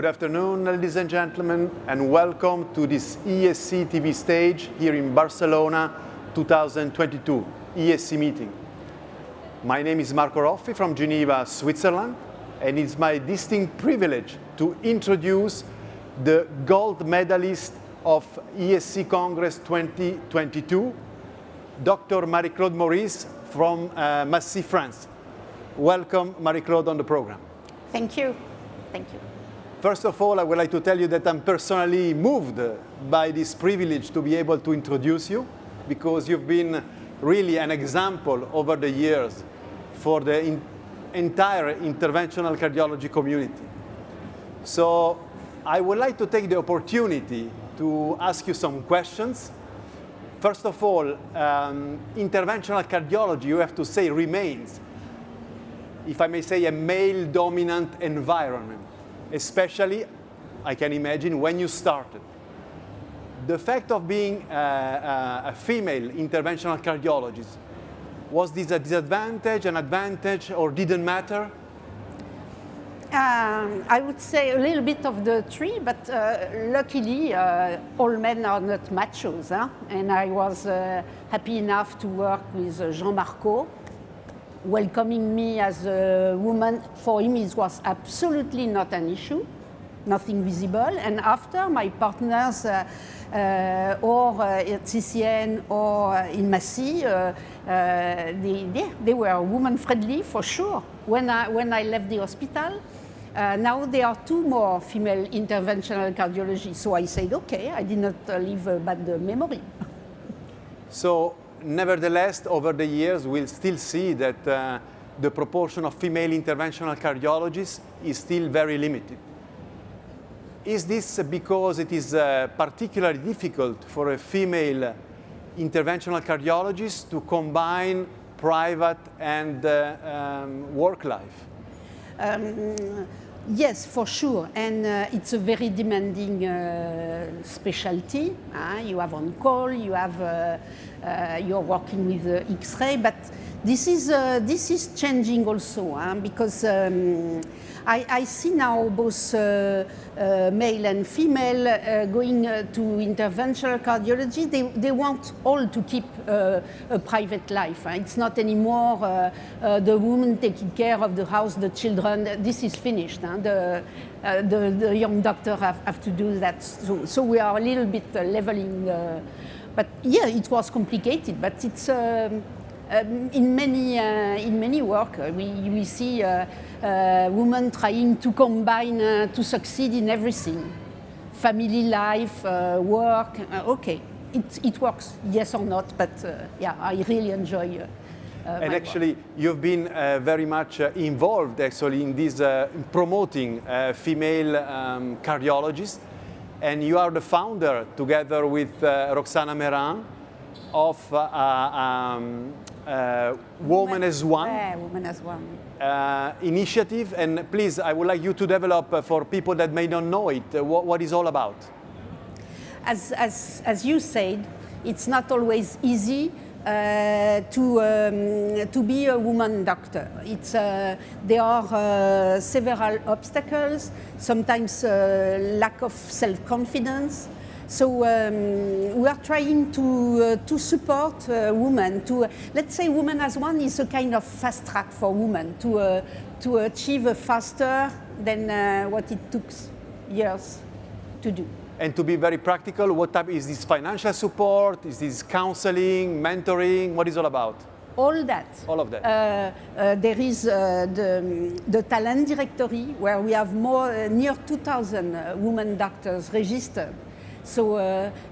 Good afternoon, ladies and gentlemen, and welcome to this ESC TV stage here in Barcelona 2022 ESC meeting. My name is Marco Roffi from Geneva, Switzerland, and it's my distinct privilege to introduce the gold medalist of ESC Congress 2022, Dr. Marie-Claude Morice from Massy, France. Welcome, Marie-Claude, on the program. Thank you. Thank you. First of all, I would like to tell you that I'm personally moved by this privilege to be able to introduce you, because you've been really an example over the years for the entire interventional cardiology community. So I would like to take the opportunity to ask you some questions. First of all, interventional cardiology, you have to say, remains, if I may say, a male-dominant environment, especially, I can imagine, when you started. The fact of being a female interventional cardiologist, was this a disadvantage, an advantage, or didn't matter? I would say a little bit of the three, but luckily all men are not machos, huh? And I was happy enough to work with Jean-Marco, welcoming me as a woman. For him it was absolutely not an issue, nothing visible. And after, my partners or at CCN or in Massy, they were woman-friendly for sure. When I left the hospital, now there are two more female interventional cardiology. So I said, okay, I did not leave a bad memory. So, nevertheless, over the years, we'll still see that the proportion of female interventional cardiologists is still very limited. Is this because it is particularly difficult for a female interventional cardiologist to combine private and work life? Yes, for sure, and it's a very demanding specialty. You have on call, you have you're working with X-ray, but this is changing also, because I see now both male and female going to interventional cardiology. They want all to keep a private life. It's not anymore the woman taking care of the house, the children. This is finished. The young doctor have to do that. So we are a little bit leveling. But yeah, it was complicated. But it's in many work we see women trying to combine to succeed in everything, family life, work. Okay, it works, yes or not. But yeah, I really enjoy. And actually, you've been very much involved actually in this promoting female cardiologists, and you are the founder, together with Roxana Meran, of Women as One. Women as One. Initiative, and please, I would like you to develop for people that may not know it, what it's all about. As you said, it's not always easy to be a woman doctor. There are several obstacles, sometimes lack of self-confidence. So we are trying to support women. Let's say Women as One is a kind of fast track for women to achieve faster than what it took years to do. And to be very practical, what type is this financial support? Is this counseling, mentoring? What is it all about? All that. All of that. There is the talent directory, where we have near 2,000 women doctors registered. So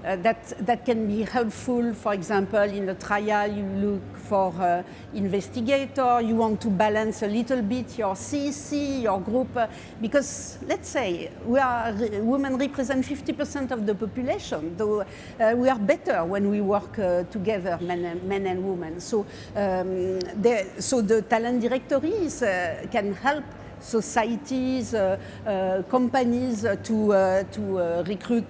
that can be helpful. For example, in a trial, you look for investigator, you want to balance a little bit your CEC, your group, because let's say women represent 50% of the population, though we are better when we work together, men and women. So, the talent directories can help societies, companies to recruit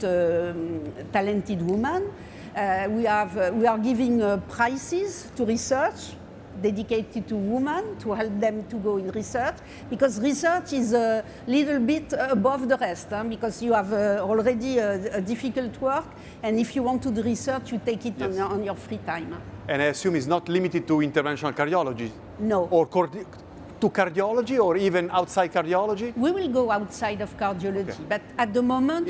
talented women. We are giving prizes to research dedicated to women to help them to go in research, because research is a little bit above the rest, because you have already a difficult work, and if you want to do research, you take it on your free time. And I assume it's not limited to interventional cardiology? No. Or to cardiology, or even outside cardiology? We will go outside of cardiology, but at the moment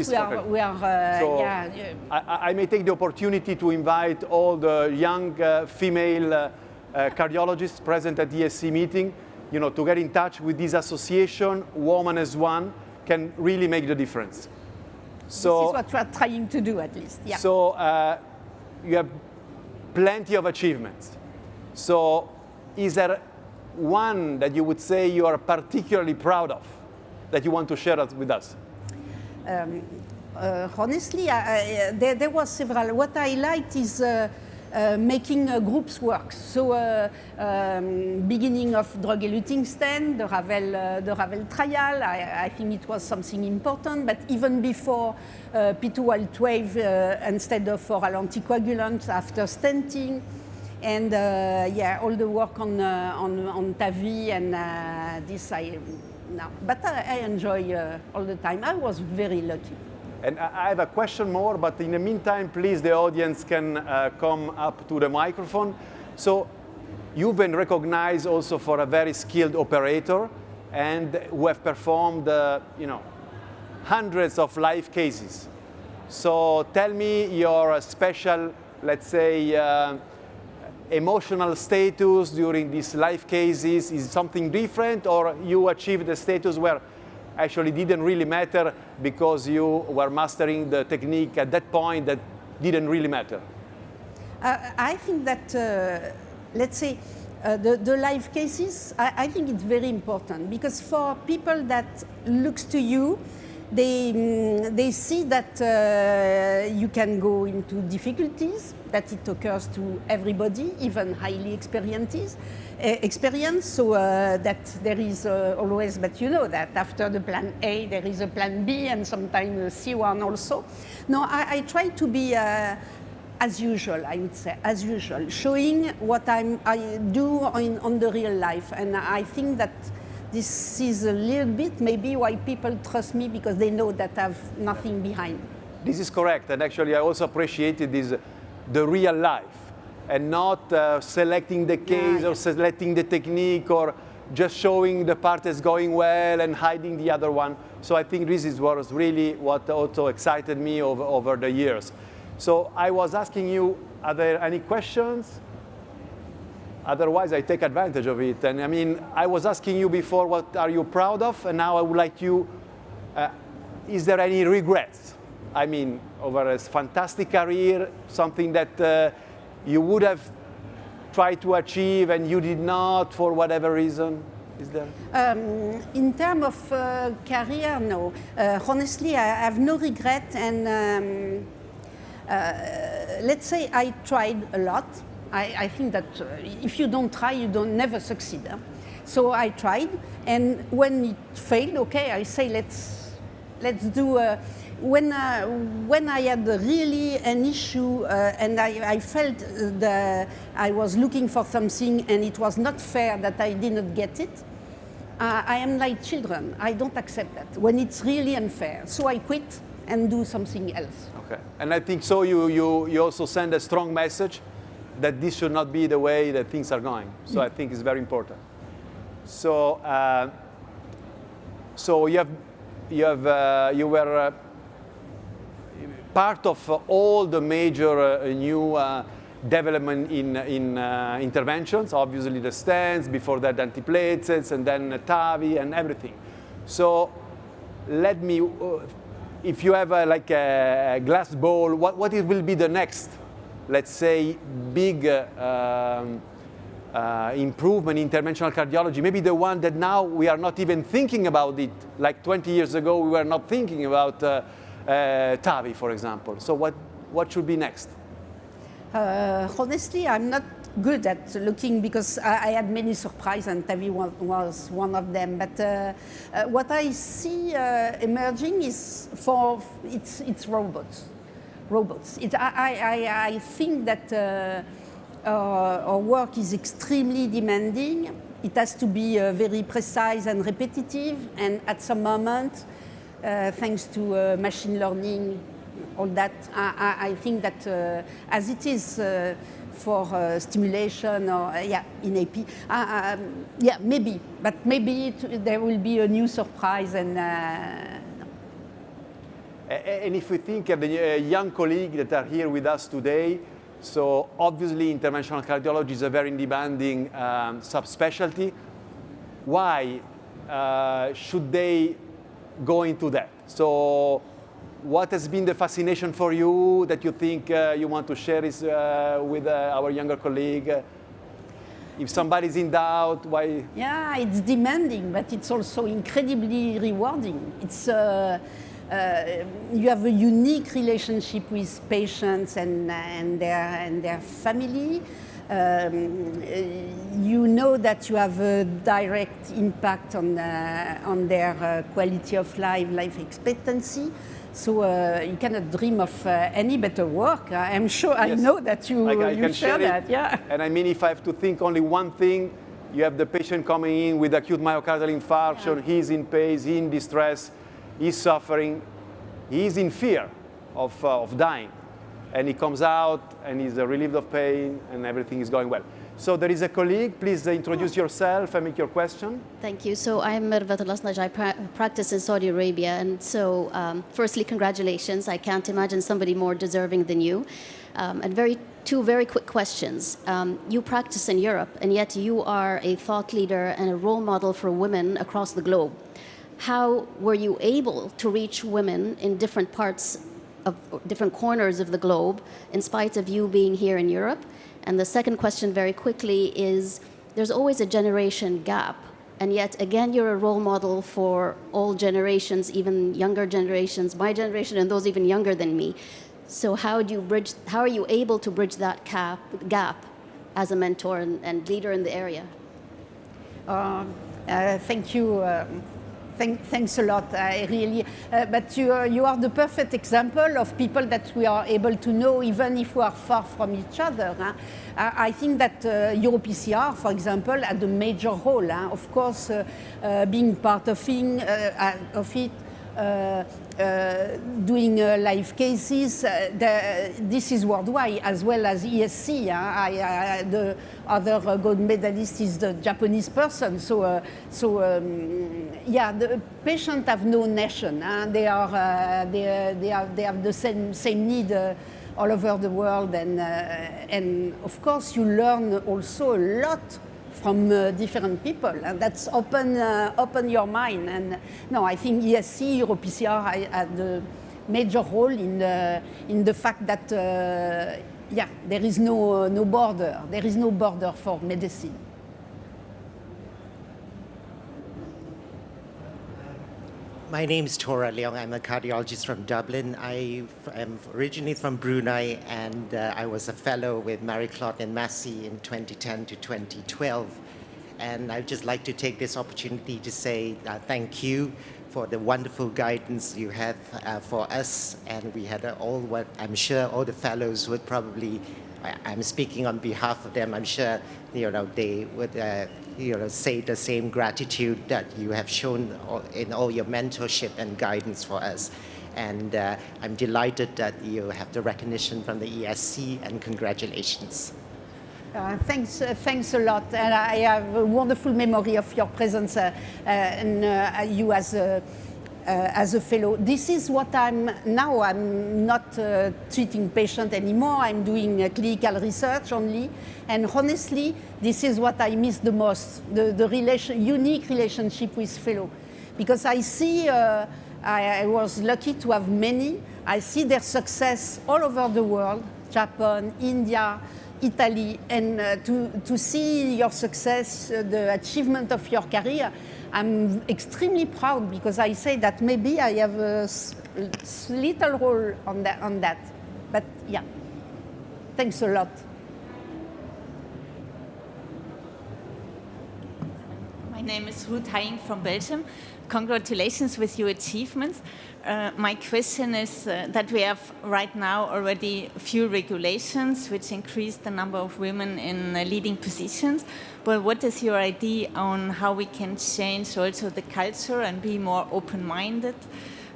I may take the opportunity to invite all the young female cardiologists present at the ESC meeting, to get in touch with this association. Woman as One can really make the difference. So, this is what we are trying to do, at least. Yeah. So you have plenty of achievements. So is there one that you would say you are particularly proud of, that you want to share with us? Honestly, there was several. What I liked is making groups work. So beginning of drug-eluting stent, the Ravel trial, I think it was something important, but even before P2L12 instead of oral anticoagulants after stenting. And all the work on TAVI and this but I enjoy all the time. I was very lucky. And I have a question more, but in the meantime, please, the audience can come up to the microphone. So you've been recognized also for a very skilled operator, and who have performed, hundreds of live cases. So tell me your special, let's say, emotional status during these live cases. Is something different, or you achieved a status where actually didn't really matter because you were mastering the technique at that point that didn't really matter? I think that, let's say, the live cases, I think it's very important, because for people that looks to you, they see that you can go into difficulties, that it occurs to everybody, even highly experienced, so that there is always, but you know that after the plan A, there is a plan B, and sometimes C1 also. No, I try to be as usual, I would say, as usual, showing what I do on the real life. And I think that this is a little bit maybe why people trust me, because they know that I have nothing behind. This is correct, and actually I also appreciated this, the real life, and not selecting the case or selecting the technique, or just showing the part that's going well and hiding the other one. So I think this was really what also excited me over the years. So I was asking you, are there any questions? Otherwise, I take advantage of it. And I mean, I was asking you before, what are you proud of? And now I would like you, is there any regrets? I mean, over a fantastic career, something that you would have tried to achieve and you did not for whatever reason? Is there? In terms of career, no. Honestly, I have no regret. And let's say I tried a lot. I think that if you don't try, you don't never succeed. Huh? So I tried, and when it failed, okay, I say let's do. When I had really an issue and I felt that I was looking for something and it was not fair that I didn't get it, I am like children. I don't accept that when it's really unfair. So I quit and do something else. Okay, and I think so. You also send a strong message that this should not be the way that things are going. So I think it's very important. So, you were part of all the major new development in interventions. Obviously, the stents, before that antiplatelets, and then TAVI and everything. So, let me, if you have like a glass bowl, what will be the next? Let's say, big improvement in interventional cardiology, maybe the one that now we are not even thinking about it. Like 20 years ago, we were not thinking about TAVI, for example. So what should be next? Honestly, I'm not good at looking, because I had many surprises, and TAVI was one of them. But what I see emerging is it's robots. I think that our work is extremely demanding. It has to be very precise and repetitive, and at some moment, thanks to machine learning, all that, I think that as it is for stimulation or in AP, maybe, but maybe there will be a new surprise. And if we think of the young colleagues that are here with us today, so obviously interventional cardiology is a very demanding subspecialty. Why should they go into that? So what has been the fascination for you that you think you want to share is, with our younger colleague? If somebody's in doubt, why? Yeah, it's demanding, but it's also incredibly rewarding. It's you have a unique relationship with patients and their family. You know that you have a direct impact on their quality of life expectancy. So you cannot dream of any better work. I'm sure. Yes. I know that you share that. Yeah. And I mean, if I have to think only one thing, you have the patient coming in with acute myocardial infarction. Yeah. He's in pain, he's in distress, he's suffering, he's in fear of dying, and he comes out and he's relieved of pain and everything is going well. So there is a colleague. Please introduce yourself and make your question. Thank you. So I'm Mervat Al-Asnaj. I practice in Saudi Arabia. And so firstly, congratulations. I can't imagine somebody more deserving than you. And two very quick questions. You practice in Europe, and yet you are a thought leader and a role model for women across the globe. How were you able to reach women in different parts of different corners of the globe in spite of you being here in Europe? And the second question very quickly is, there's always a generation gap, and yet again you're a role model for all generations, even younger generations, my generation and those even younger than me. So how are you able to bridge that gap as a mentor and leader in the area? Thank you. Thanks a lot. I really, but you are the perfect example of people that we are able to know even if we are far from each other. I think that EuroPCR, for example, had a major role. Of course, being part of it, doing live cases. This is worldwide, as well as ESC. The other gold medalist is the Japanese person. So the patients have no nation. They have the same need all over the world, and of course you learn also a lot from different people, and that's open your mind. And no, I think ESC, EuroPCR had a major role in the fact that there is no border. There is no border for medicine. My name is Tora Leong. I'm a cardiologist from Dublin. I am originally from Brunei, and I was a fellow with Marie-Claude and Massey in 2010 to 2012. And I'd just like to take this opportunity to say thank you for the wonderful guidance you have for us. And we had what I'm sure all the fellows would probably, I'm speaking on behalf of them, I'm sure they would say the same gratitude that you have shown in all your mentorship and guidance for us. And I'm delighted that you have the recognition from the ESC, and congratulations. Thanks a lot. And I have a wonderful memory of your presence and you as a fellow. This is what I'm not treating patients anymore. I'm doing clinical research only. And honestly, this is what I miss the most, the unique relationship with fellow. Because I see, I was lucky to have many. I see their success all over the world, Japan, India, Italy, and to see your success, the achievement of your career, I'm extremely proud, because I say that maybe I have a little role on that. But yeah, thanks a lot. My My name is Ruth Heijing from Belgium. Congratulations with your achievements. My question is that we have right now already a few regulations which increase the number of women in leading positions. But what is your idea on how we can change also the culture and be more open-minded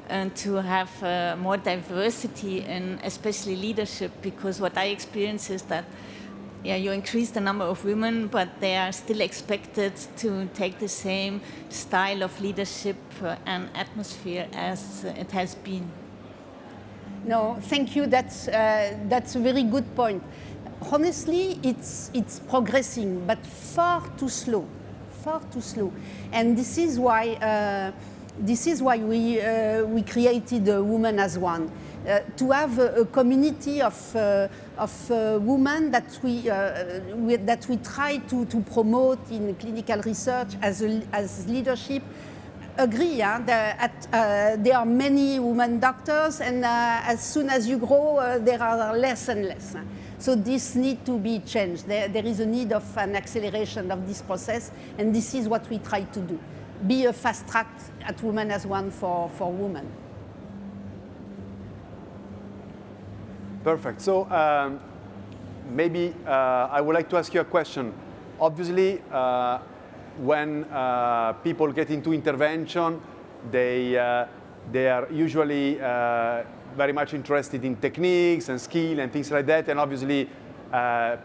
and to have more diversity in especially leadership? Because what I experience is that you increase the number of women, but they are still expected to take the same style of leadership and atmosphere as it has been. No, thank you. That's a very good point. Honestly, it's progressing, but far too slow, and this is why we created Women as One. To have a community of women that we try to promote in clinical research as leadership. Agree, there are many women doctors, and as soon as you grow, there are less and less. So this needs to be changed. There is a need of an acceleration of this process, and this is what we try to do. Be a fast track at Women as One for women. Perfect. So maybe I would like to ask you a question. Obviously, when people get into intervention, they are usually very much interested in techniques and skill and things like that. And obviously,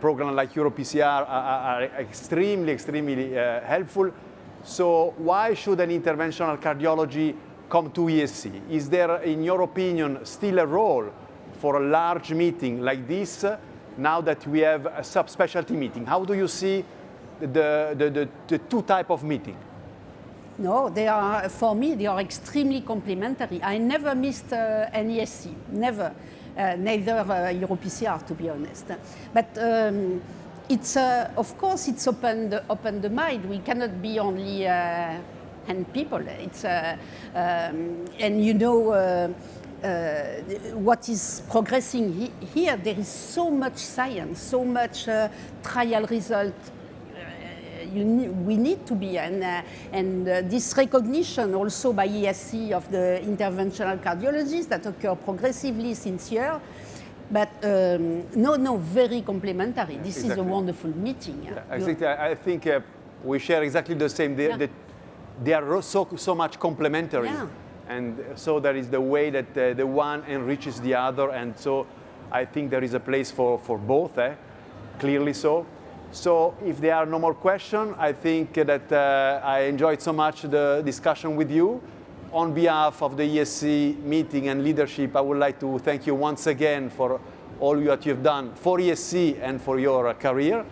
programs like EuroPCR are extremely helpful. So why should an interventional cardiology come to ESC? Is there, in your opinion, still a role for a large meeting like this, now that we have a subspecialty meeting? How do you see the two types of meeting? No, for me, they are extremely complementary. I never missed an ESC, never, neither EuroPCR, to be honest. But it's, of course, it's open the mind. We cannot be only hand people. It's, and you know, what is progressing here, there is so much science, so much trial result. We need to be, and this recognition also by ESC of the interventional cardiologists that occur progressively since years. But no, very complementary. This is a wonderful meeting. Exactly. I think we share exactly the same. They are so much complementary. Yeah. And so there is the way that the one enriches the other, and so I think there is a place for both, clearly so. So if there are no more questions, I think that I enjoyed so much the discussion with you. On behalf of the ESC meeting and leadership, I would like to thank you once again for all that you have done for ESC and for your career,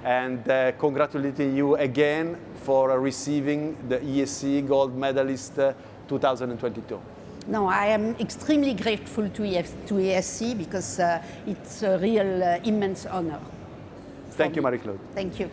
and congratulating you again for receiving the ESC Gold Medalist 2022. No, I am extremely grateful to ESC because it's a real immense honor. Thank you, Marie-Claude. Thank you.